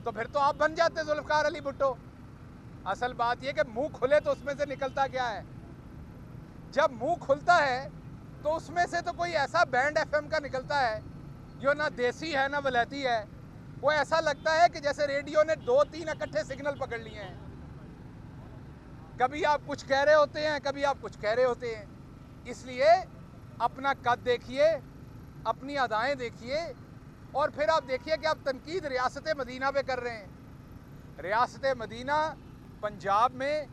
तो फिर तो आप बन जाते जुल्फकार अली भुट्टो। असल बात यह कि मुंह खुले तो उसमें से निकलता क्या है? जब मुंह खुलता है तो उसमें से तो कोई ऐसा बैंड एफएम का निकलता है जो ना देसी है ना वलैती है। वो ऐसा लगता है कि जैसे रेडियो ने 2-3 इकट्ठे सिग्नल पकड़ लिए हैं। कभी आप कुछ कह रहे होते हैं, कभी आप कुछ कह रहे होते हैं। इसलिए अपना कद देखिए, अपनी अदाएं देखिए, और फिर आप देखिए कि आप तनकीद रियासत मदीना पे कर रहे हैं। रियासत मदीना पंजाब में,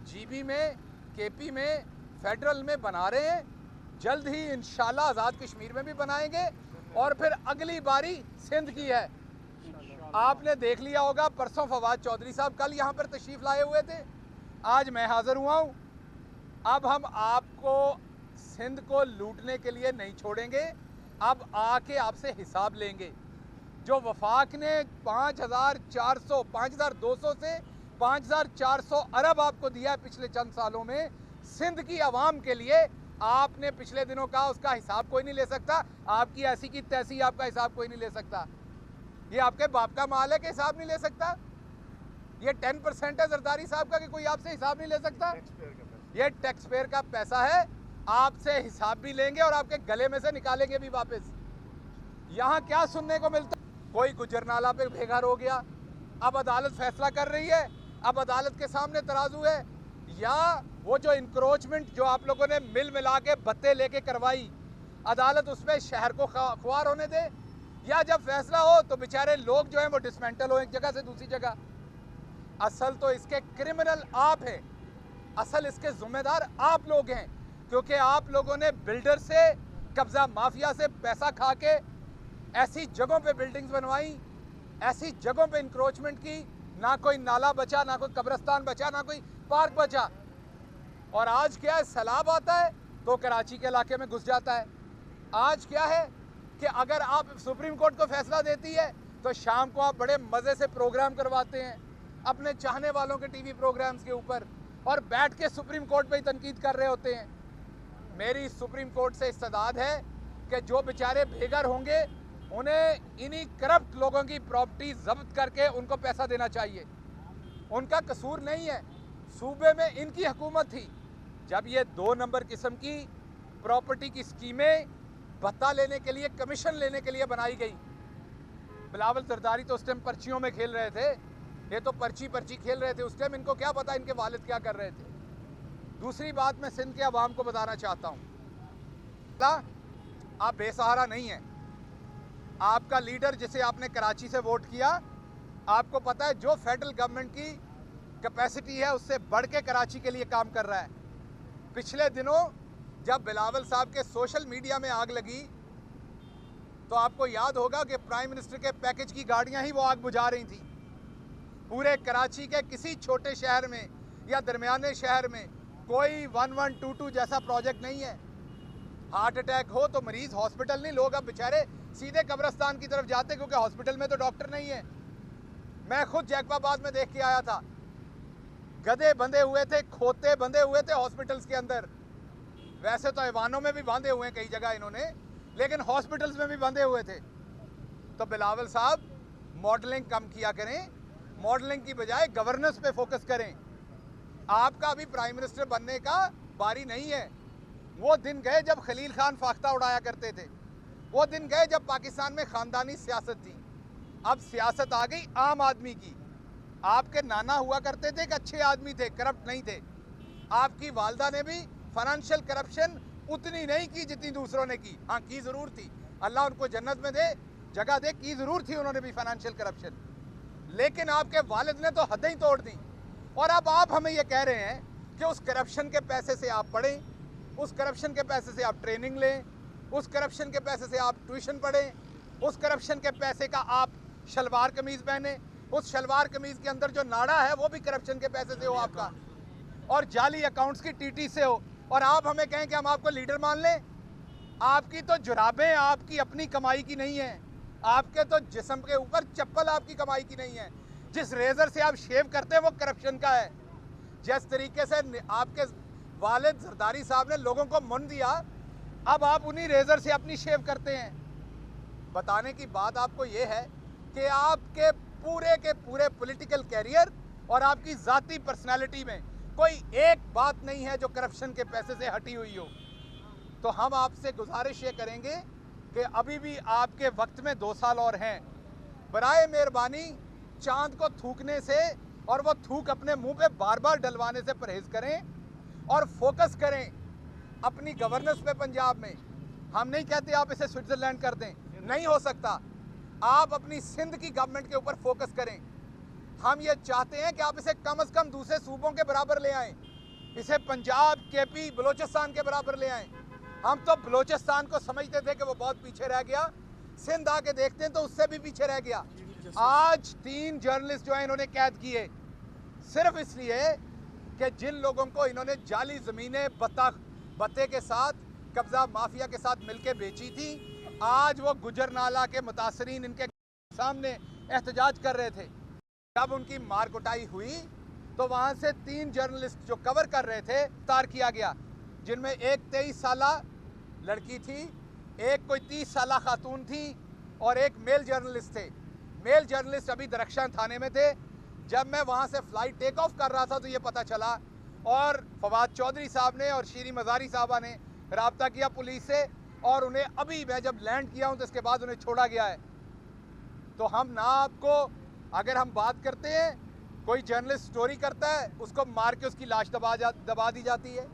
जीबी में, केपी में, फेडरल में बना रहे हैं। जल्द ही इंशाल्लाह आज़ाद कश्मीर में भी बनाएंगे, और फिर अगली बारी सिंध की है। आपने देख लिया होगा, परसों फवाद चौधरी साहब कल यहाँ पर तशरीफ़ लाए हुए थे, आज मैं हाज़िर हुआ हूँ। अब हम आपको सिंध को लूटने के लिए नहीं छोड़ेंगे, अब आके आपसे हिसाब लेंगे। जो वफाक ने 5,200 से 5,400 अरब आपको दिया है पिछले चंद सालों में सिंध की आवाम के लिए, आपने पिछले दिनों कहा उसका हिसाब कोई नहीं ले सकता। आपकी ऐसी की तैसी आपका हिसाब कोई नहीं ले सकता। ये आपके बाप का माल है कि हिसाब नहीं ले सकता? ये 10% है जरदारी साहब का कि कोई आपसे हिसाब नहीं ले सकता? ये टैक्स पेयर का पैसा है, आपसे हिसाब भी लेंगे और आपके गले में से निकालेंगे भी वापस। यहाँ क्या सुनने को मिलता? कोई गुजरनाला पे बेघर हो गया, अब अदालत फैसला कर रही है, अब अदालत के सामने तराजू है। या वो जो इंक्रोचमेंट जो आप लोगों ने मिल मिला के भत्ते लेके करवाई, अदालत उसमें शहर को खुआर होने दे। या जब फैसला हो तो बेचारे लोग जो हैं वो डिसमेंटल हो एक जगह से दूसरी जगह। असल तो इसके क्रिमिनल आप हैं, असल इसके जिम्मेदार आप लोग हैं, क्योंकि आप लोगों ने बिल्डर से, कब्जा माफिया से पैसा खा के ऐसी जगहों पे बिल्डिंग्स बनवाई, ऐसी जगहों पे इंक्रोचमेंट की, ना कोई नाला बचा, ना कोई कब्रिस्तान बचा, ना कोई पार्क बचा। और आज क्या है, सैलाब आता है तो कराची के इलाके में घुस जाता है। आज क्या है कि अगर आप सुप्रीम कोर्ट को फैसला देती है तो शाम को आप बड़े मज़े से प्रोग्राम करवाते हैं अपने चाहने वालों के टीवी प्रोग्राम्स के ऊपर, और बैठ के सुप्रीम कोर्ट पे ही तनकीद कर रहे होते हैं। मेरी सुप्रीम कोर्ट से इस्तदाद है कि जो बेचारे बेघर होंगे उन्हें इन्हीं करप्ट लोगों की प्रॉपर्टी जब्त करके उनको पैसा देना चाहिए। उनका कसूर नहीं है, सूबे में इनकी हुकूमत थी जब ये 2 नंबर किस्म की प्रॉपर्टी की स्कीमें भत्ता लेने के लिए, कमीशन लेने के लिए बनाई गई। बिलावल जरदारी तो उस टाइम पर्चियों में खेल रहे थे, ये तो पर्ची खेल रहे थे उस टाइम। इनको क्या पता इनके वालिद क्या कर रहे थे। दूसरी बात मैं सिंध के अवाम को बताना चाहता हूँ, आप बेसहारा नहीं हैं। आपका लीडर जिसे आपने कराची से वोट किया, आपको पता है जो फेडरल गवर्नमेंट की कैपेसिटी है उससे बढ़ के कराची के लिए काम कर रहा है। पिछले दिनों जब बिलावल साहब के सोशल मीडिया में आग लगी तो आपको याद होगा कि प्राइम मिनिस्टर के पैकेज की गाड़ियां ही वो आग बुझा रही थी। पूरे कराची के किसी छोटे शहर में या दरमियाने शहर में कोई 1122 जैसा प्रोजेक्ट नहीं है। हार्ट अटैक हो तो मरीज हॉस्पिटल नहीं, लोग अब बेचारे सीधे कब्रिस्तान की तरफ जाते क्योंकि हॉस्पिटल में तो डॉक्टर नहीं है। मैं खुद जैकबाबाद में देख के आया था, गधे बंधे हुए थे, खोते बंधे हुए थे हॉस्पिटल्स के अंदर। वैसे तो ऐवानों में भी बांधे हुए हैं कई जगह इन्होंने, लेकिन हॉस्पिटल्स में भी बंधे हुए थे। तो बिलावल साहब मॉडलिंग कम किया करें, मॉडलिंग की बजाय गवर्नेंस पे फोकस करें। आपका अभी प्राइम मिनिस्टर बनने का बारी नहीं है। वो दिन गए जब खलील खान फाख्ता उड़ाया करते थे, वो दिन गए जब पाकिस्तान में खानदानी सियासत थी। अब सियासत आ गई आम आदमी की। आपके नाना हुआ करते थे कि अच्छे आदमी थे, करप्ट नहीं थे। आपकी वालदा ने भी फाइनेंशियल करप्शन उतनी नहीं की जितनी दूसरों ने की। हाँ, की ज़रूर थी, अल्लाह उनको जन्नत में दे, जगह दे, की ज़रूर थी उन्होंने भी फाइनेंशियल करप्शन। लेकिन आपके वालिद ने तो हदें ही तोड़ दी। और अब आप हमें ये कह रहे हैं कि उस करप्शन के पैसे से आप पढ़ें, उस करप्शन के पैसे से आप ट्रेनिंग लें, उस करप्शन के पैसे से आप ट्यूशन पढ़ें, उस करप्शन के पैसे का आप शलवार कमीज़ पहने, उस शलवार कमीज़ के अंदर जो नाड़ा है वो भी करप्शन के पैसे से हो आपका, और जाली अकाउंट्स की टीटी से हो। और आप हमें कहें कि हम आपको लीडर मान लें। आपकी तो जुराबें आपकी अपनी कमाई की नहीं है, आपके तो जिस्म के ऊपर चप्पल आपकी कमाई की नहीं है। जिस रेजर से आप शेव करते हैं वो करप्शन का है। जिस तरीके से आपके वालिद जरदारी साहब ने लोगों को मन दिया, अब आप उन्हीं रेजर से अपनी शेव करते हैं। बताने की बात आपको ये है कि आपके पूरे के पूरे पॉलिटिकल कैरियर और आपकी जाती पर्सनालिटी में कोई एक बात नहीं है जो करप्शन के पैसे से हटी हुई हो। तो हम आपसे गुजारिश ये करेंगे कि अभी भी आपके वक्त में 2 साल और हैं। बराए मेहरबानी चांद को थूकने से और वो थूक अपने मुंह पे बार बार डलवाने से परहेज करें और फोकस करें अपनी गवर्नेंस पे पंजाब में। हम नहीं कहते आप इसे स्विट्जरलैंड कर दें, नहीं हो सकता। आप अपनी सिंध की गवर्नमेंट के ऊपर फोकस करें। हम ये चाहते हैं कि आप इसे कम से कम दूसरे सूबों के बराबर ले आएं, इसे पंजाब, केपी, बलोचिस्तान के बराबर ले आएं। हम तो बलोचिस्तान को समझते थे कि वो बहुत पीछे रह गया, सिंध आके देखते हैं तो उससे भी पीछे रह गया। आज 3 जर्नलिस्ट जो है इन्होंने कैद किए सिर्फ इसलिए कि जिन लोगों को इन्होंने जाली ज़मीनें बत्ते के साथ, कब्जा माफिया के साथ मिलकर बेची थी, आज वो गुजरनाला के मुतासरीन इनके सामने एहतजाज कर रहे थे। जब उनकी मार कुटाई हुई तो वहाँ से 3 जर्नलिस्ट जो कवर कर रहे थे गिरफ्तार किया गया, जिनमें एक 23 साला लड़की थी, एक कोई 30 साला खातून थी और एक मेल जर्नलिस्ट थे। मेल जर्नलिस्ट अभी दरख्शान थाने में थे। जब मैं वहाँ से फ़्लाइट टेक ऑफ कर रहा था तो ये पता चला और फवाद चौधरी साहब ने और शीरी मज़ारी साहबा ने रब्ता किया पुलिस से और उन्हें अभी मैं जब लैंड किया हूँ तो इसके बाद उन्हें छोड़ा गया है। तो हम ना आपको, अगर हम बात करते हैं, कोई जर्नलिस्ट स्टोरी करता है उसको मार के उसकी लाश दबा दी जाती है,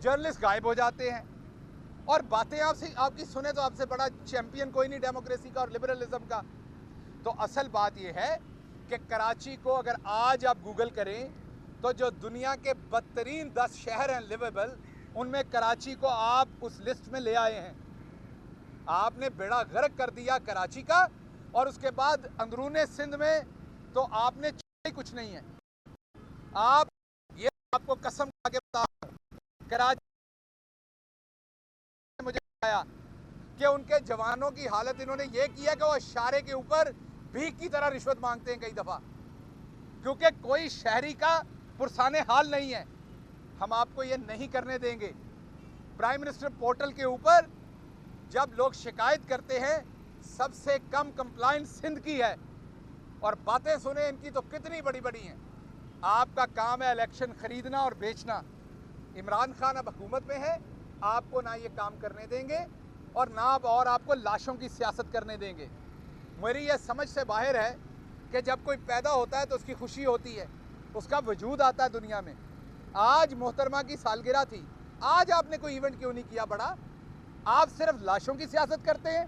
जर्नलिस्ट गायब हो जाते हैं और बातें आपकी सुने तो आपसे बड़ा चैंपियन कोई नहीं डेमोक्रेसी का और लिबरलिज्म का। तो असल बात यह है कि कराची को अगर आज आप गूगल करें तो जो दुनिया के बदतरीन 10 शहर हैं लिवेबल, उनमें कराची को आप उस लिस्ट में ले आए हैं। आपने बेड़ा गर्क कर दिया कराची का और उसके बाद अंदरूने सिंध में तो आपने कुछ नहीं है। आप ये आपको कसम खा के बता, कराची मुझे बताया कि उनके जवानों की हालत इन्होंने ये किया कि वो इशारे के ऊपर भीख की तरह रिश्वत मांगते हैं कई दफा, क्योंकि कोई शहरी का पुरसाने हाल नहीं है। हम आपको ये नहीं करने देंगे। प्राइम मिनिस्टर पोर्टल के ऊपर जब लोग शिकायत करते हैं सबसे कम कंप्लाइंस सिंध की है और बातें सुने इनकी तो कितनी बड़ी बड़ी हैं। आपका काम है इलेक्शन खरीदना और बेचना। इमरान खान अब हुकूमत में है, आपको ना ये काम करने देंगे और ना और आपको लाशों की सियासत करने देंगे। मेरी ये समझ से बाहर है कि जब कोई पैदा होता है तो उसकी खुशी होती है, उसका वजूद आता है दुनिया में। आज मोहतरमा की सालगिरह थी, आज आपने कोई इवेंट क्यों नहीं किया बड़ा? आप सिर्फ लाशों की सियासत करते हैं,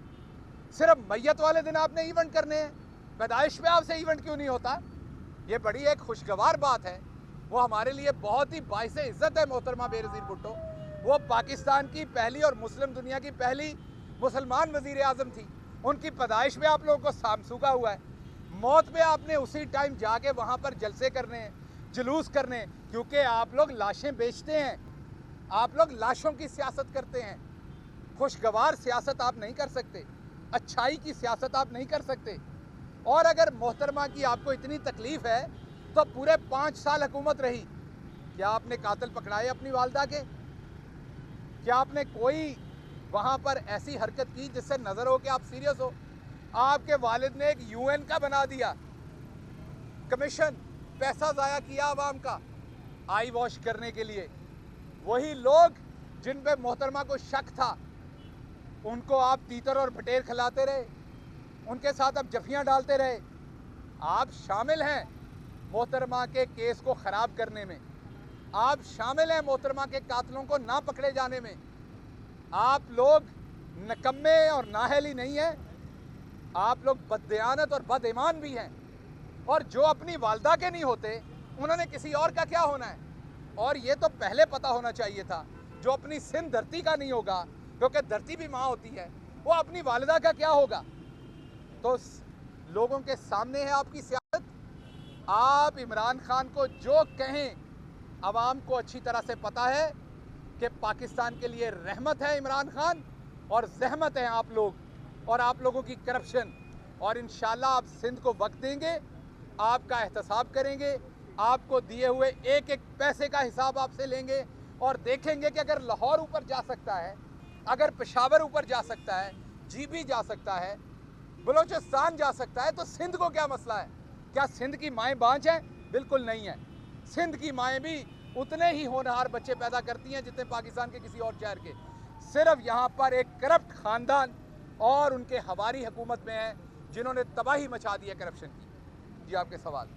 सिर्फ मैयत वाले दिन आपने इवेंट करने हैं, पैदाइश पे आपसे इवेंट क्यों नहीं होता? ये बड़ी एक खुशगवार बात है, वो हमारे लिए बहुत ही बाइस इज़्ज़त है। मोहतरमा बेनज़ीर भुट्टो वो पाकिस्तान की पहली और मुस्लिम दुनिया की पहली मुसलमान वज़ीर आज़म थी। उनकी पैदाइश पे आप लोगों को सामसूगा हुआ है, मौत पे आपने उसी टाइम जाके वहाँ पर जलसे करने हैं, जुलूस करने हैं, क्योंकि आप लोग लाशें बेचते हैं, आप लोग लाशों की सियासत करते हैं। खुशगवार सियासत आप नहीं कर सकते, अच्छाई की सियासत आप नहीं कर सकते। और अगर मोहतरमा की आपको इतनी तकलीफ़ है तो पूरे 5 साल हुकूमत रही, क्या आपने कातिल पकड़ाए अपनी वालदा के? क्या आपने कोई वहाँ पर ऐसी हरकत की जिससे नज़र हो कि आप सीरियस हो? आपके वालिद ने एक UN का बना दिया कमीशन, पैसा ज़ाया किया आवाम का आई वॉश करने के लिए। वही लोग जिन पे मोहतरमा को शक था उनको आप तीतर और बटेर खिलाते रहे, उनके साथ आप जफियाँ डालते रहे। आप शामिल हैं मोहतरमा के केस को ख़राब करने में, आप शामिल हैं मोहतरमा के कातलों को ना पकड़े जाने में। आप लोग नकम्मे और नाहली नहीं हैं, आप लोग बददयानत और बदईमान भी हैं। और जो अपनी वालदा के नहीं होते उन्होंने किसी और का क्या होना है? और ये तो पहले पता होना चाहिए था। जो अपनी सिंध धरती का नहीं होगा, क्योंकि धरती भी माँ होती है, वो अपनी वालिदा का क्या होगा? तो लोगों के सामने है आपकी सियासत। आप इमरान खान को जो कहें, आवाम को अच्छी तरह से पता है कि पाकिस्तान के लिए रहमत है इमरान खान और जहमत है आप लोग और आप लोगों की करप्शन। और इंशाल्लाह आप सिंध को वक्त देंगे, आपका एहतसाब करेंगे, आपको दिए हुए एक एक पैसे का हिसाब आपसे लेंगे और देखेंगे कि अगर लाहौर ऊपर जा सकता है, अगर पेशावर ऊपर जा सकता है, जीबी जा सकता है, बलूचिस्तान जा सकता है, तो सिंध को क्या मसला है? क्या सिंध की माएँ बांझ हैं? बिल्कुल नहीं है। सिंध की माएँ भी उतने ही होनहार बच्चे पैदा करती हैं जितने पाकिस्तान के किसी और शहर के। सिर्फ यहाँ पर एक करप्ट खानदान और उनके हवारी हुकूमत में है जिन्होंने तबाही मचा दी है करप्शन की। जी आपके सवाल।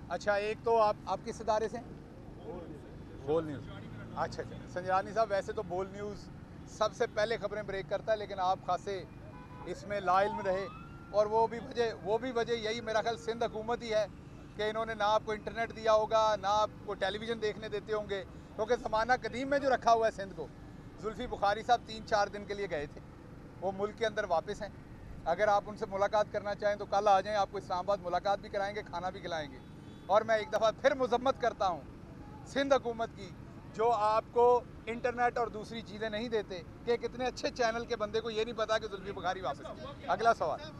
अच्छा, एक तो आप किस इदारे से? बोल न्यूज़। अच्छा, संजरानी साहब, वैसे तो बोल न्यूज़ सबसे पहले खबरें ब्रेक करता है, लेकिन आप खासे इसमें लाइल्म रहे, और वो भी वजह यही मेरा ख्याल सिंध हुकूमत ही है कि इन्होंने ना आपको इंटरनेट दिया होगा, ना आपको टेलीविज़न देखने देते होंगे, क्योंकि ज़माना कदीम में जो रखा हुआ है सिंध को। जुल्फ़ी बुखारी साहब 3-4 दिन के लिए गए थे, वो मुल्क के अंदर वापस हैं। अगर आप उनसे मुलाकात करना चाहें तो कल आ जाएं, आपको इस्लामाबाद मुलाकात भी कराएंगे, खाना भी खिलाएंगे। और मैं एक दफ़ा फिर मजम्मत करता हूँ सिंध हुकूमत की, जो आपको इंटरनेट और दूसरी चीज़ें नहीं देते, कि कितने अच्छे चैनल के बंदे को ये नहीं पता कि जुल्फ़ी बुखारी वापस। अगला सवाल।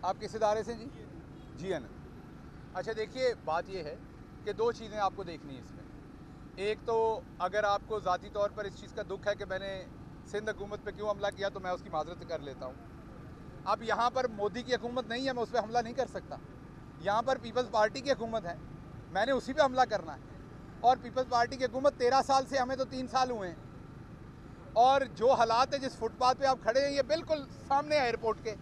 आप किस इदारे से? G N. अच्छा, देखिए, बात यह है कि दो चीज़ें आपको देखनी है इसमें। एक तो अगर आपको ज़ाती तौर पर इस चीज़ का दुख है कि मैंने सिंध हुकूमत पे क्यों हमला किया, तो मैं उसकी माजरत कर लेता हूँ। अब यहाँ पर मोदी की हुकूमत नहीं है, मैं उस पर हमला नहीं कर सकता। यहाँ पर पीपल्स पार्टी की हुकूमत है, मैंने उसी पे हमला करना है। और पीपल्स पार्टी की हुकूमत 13 साल से, हमें तो 3 साल हुए हैं। और जो हालात है, जिस फुटपाथ पे आप खड़े हैं, ये बिल्कुल सामने है एयरपोर्ट के,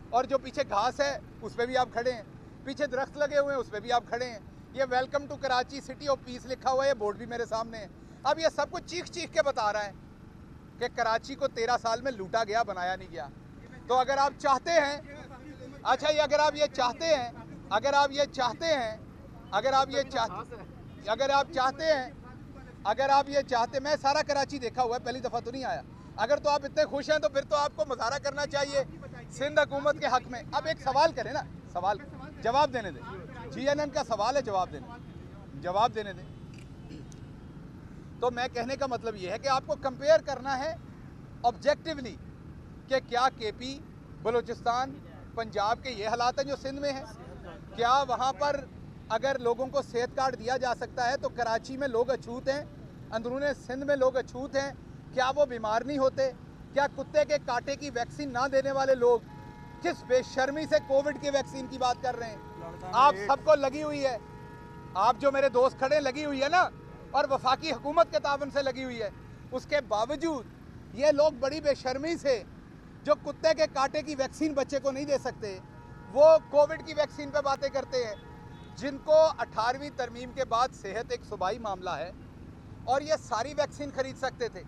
और जो पीछे घास है उस पर भी आप खड़े हैं, पीछे दरख्त लगे हुए हैं उस पर भी आप खड़े हैं। ये welcome to Karachi city of peace लिखा हुआ है, बोर्ड भी मेरे सामने है। अब ये सब कुछ चीख चीख के बता रहा है कि कराची को 13 साल में लूटा गया, बनाया नहीं गया। तो अगर आप चाहते हैं, अच्छा, ये अगर आप ये चाहते हैं, अगर आप ये चाहते हैं, अगर आप ये चाहते अगर आप चाहते हैं अगर आप ये चाहते, मैं सारा कराची देखा हुआ है, पहली दफ़ा तो नहीं आया। अगर तो आप इतने खुश हैं तो फिर तो आपको मुजाहरा करना चाहिए सिंध हुकूमत के हक में। अब एक सवाल करें ना, सवाल जवाब देने दें। GNN का सवाल है, जवाब देने दें। तो मैं कहने का मतलब ये है कि आपको कंपेयर करना है ऑब्जेक्टिवली कि क्या KP, बलूचिस्तान, पंजाब के ये हालात हैं जो सिंध में हैं। क्या वहाँ पर अगर लोगों को सेहत कार्ड दिया जा सकता है तो कराची में लोग अछूत हैं, अंदरूने सिंध में लोग अछूत हैं, क्या वो बीमार नहीं होते? क्या कुत्ते के कांटे की वैक्सीन ना देने वाले लोग किस बेशर्मी से कोविड की वैक्सीन की बात कर रहे हैं? आप सबको लगी हुई है, आप जो मेरे दोस्त खड़े लगी हुई है ना, और वफाकी हुकूमत के तावन से लगी हुई है। उसके बावजूद ये लोग बड़ी बेशर्मी से, जो कुत्ते के कांटे की वैक्सीन बच्चे को नहीं दे सकते, वो कोविड की वैक्सीन पे बातें करते हैं। जिनको 18वीं तरमीम के बाद सेहत एक सूबाई मामला है और ये सारी वैक्सीन खरीद सकते थे,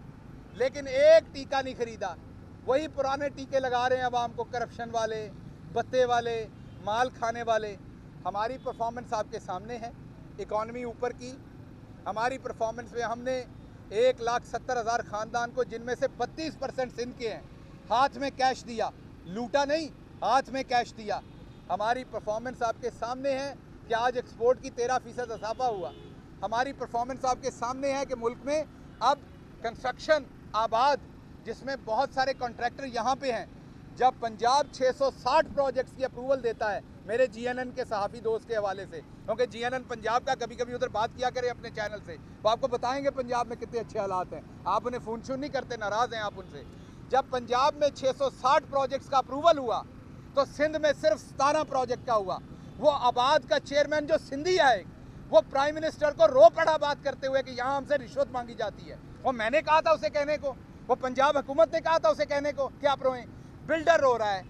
लेकिन एक टीका नहीं खरीदा। वही पुराने टीके लगा रहे हैं अवाम को, करप्शन वाले, बत्ते वाले, माल खाने वाले। हमारी परफॉर्मेंस आपके सामने है, इकॉनमी ऊपर की। हमारी परफॉर्मेंस में हमने 1,70,000 ख़ानदान को, जिनमें से 32% सिंध के हैं, हाथ में कैश दिया, लूटा नहीं, हाथ में कैश दिया। हमारी परफॉर्मेंस आपके सामने है कि आज एक्सपोर्ट की 13% इजाफा हुआ। हमारी परफॉर्मेंस आपके सामने है कि मुल्क में अब कंस्ट्रक्शन आबाद, जिसमें बहुत सारे कॉन्ट्रैक्टर यहाँ पे हैं। जब पंजाब 660 प्रोजेक्ट्स की अप्रूवल देता है, मेरे GNN के सहाफ़ी दोस्त के हवाले से, क्योंकि GNN पंजाब का कभी कभी उधर बात किया करें अपने चैनल से, वो आपको बताएंगे पंजाब में कितने अच्छे हालात हैं। आप उन्हें फ़ोन शून नहीं करते, नाराज़ हैं आप उनसे। जब पंजाब में 660 प्रोजेक्ट्स का अप्रूवल हुआ तो सिंध में सिर्फ 17 प्रोजेक्ट का हुआ। वो आबाद का चेयरमैन जो सिंधी है, वो प्राइम मिनिस्टर को रो पड़ा बात करते हुए कि यहाँ हमसे रिश्वत मांगी जाती है। वो मैंने कहा था उसे कहने को, वो पंजाब हुकूमत ने कहा था उसे कहने को कि आप रोएं। बिल्डर रो रहा है,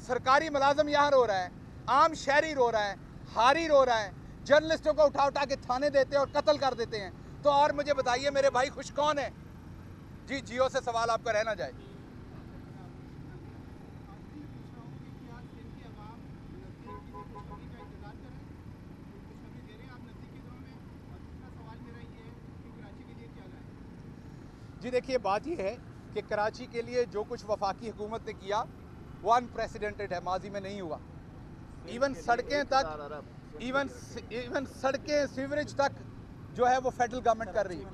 सरकारी मुलाजम यहाँ रो रहा है, आम शहरी रो रहा है, हारी रो रहा है, जर्नलिस्टों को उठा उठा के थाने देते हैं और कत्ल कर देते हैं। तो और मुझे बताइए मेरे भाई, खुश कौन है? जी, जियो से सवाल आपका रहना जाए। जी देखिए, बात यह है कि कराची के लिए जो कुछ वफाकी हुकूमत ने किया वो अनप्रेसिडेंटेड है, माजी में नहीं हुआ। इवन सड़कें तक, इवन सड़कें, सीवरेज तक जो है वो फेडरल गवर्नमेंट कर रही है।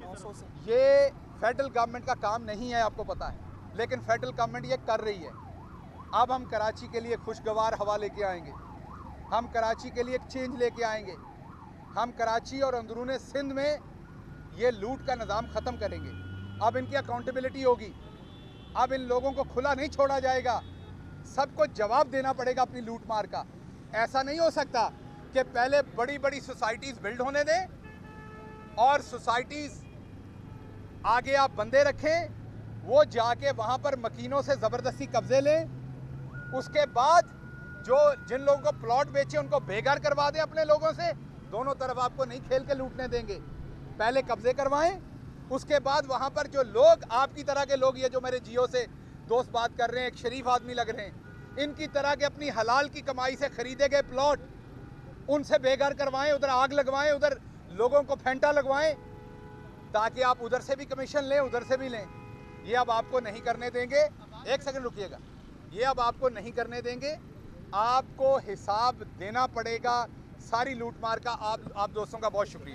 ये फेडरल गवर्नमेंट का काम नहीं है, आपको पता है, लेकिन फेडरल गवर्नमेंट ये कर रही है। अब हम कराची के लिए खुशगवार हवा लेके आएंगे, हम कराची के लिए एक चेंज लेके आएंगे, हम कराची और अंदरूने सिंध में ये लूट का निज़ाम ख़त्म करेंगे। अब इनकी अकाउंटेबिलिटी होगी, अब इन लोगों को खुला नहीं छोड़ा जाएगा, सबको जवाब देना पड़ेगा अपनी लूट मार का। ऐसा नहीं हो सकता कि पहले बड़ी बड़ी सोसाइटीज़ बिल्ड होने दें और सोसाइटीज़ आगे आप बंदे रखें, वो जाके वहाँ पर मकीनों से ज़बरदस्ती कब्जे लें, उसके बाद जो जिन लोगों को प्लॉट बेचे उनको बेघर करवा दें अपने लोगों से। दोनों तरफ आपको नहीं खेल के लूटने देंगे, पहले कब्जे करवाएं, उसके बाद वहाँ पर जो लोग आपकी तरह के लोग, ये जो मेरे जियो से दोस्त बात कर रहे हैं, एक शरीफ आदमी लग रहे हैं, इनकी तरह के अपनी हलाल की कमाई से खरीदे गए प्लॉट उनसे बेघर करवाएं, उधर आग लगवाएं, उधर लोगों को फेंटा लगवाएं, ताकि आप उधर से भी कमीशन लें, उधर से भी लें। ये अब आपको नहीं करने देंगे। एक सेकंड रुकिएगा, ये अब आपको नहीं करने देंगे। आपको हिसाब देना पड़ेगा सारी लूट मार का। आप दोस्तों का बहुत शुक्रिया।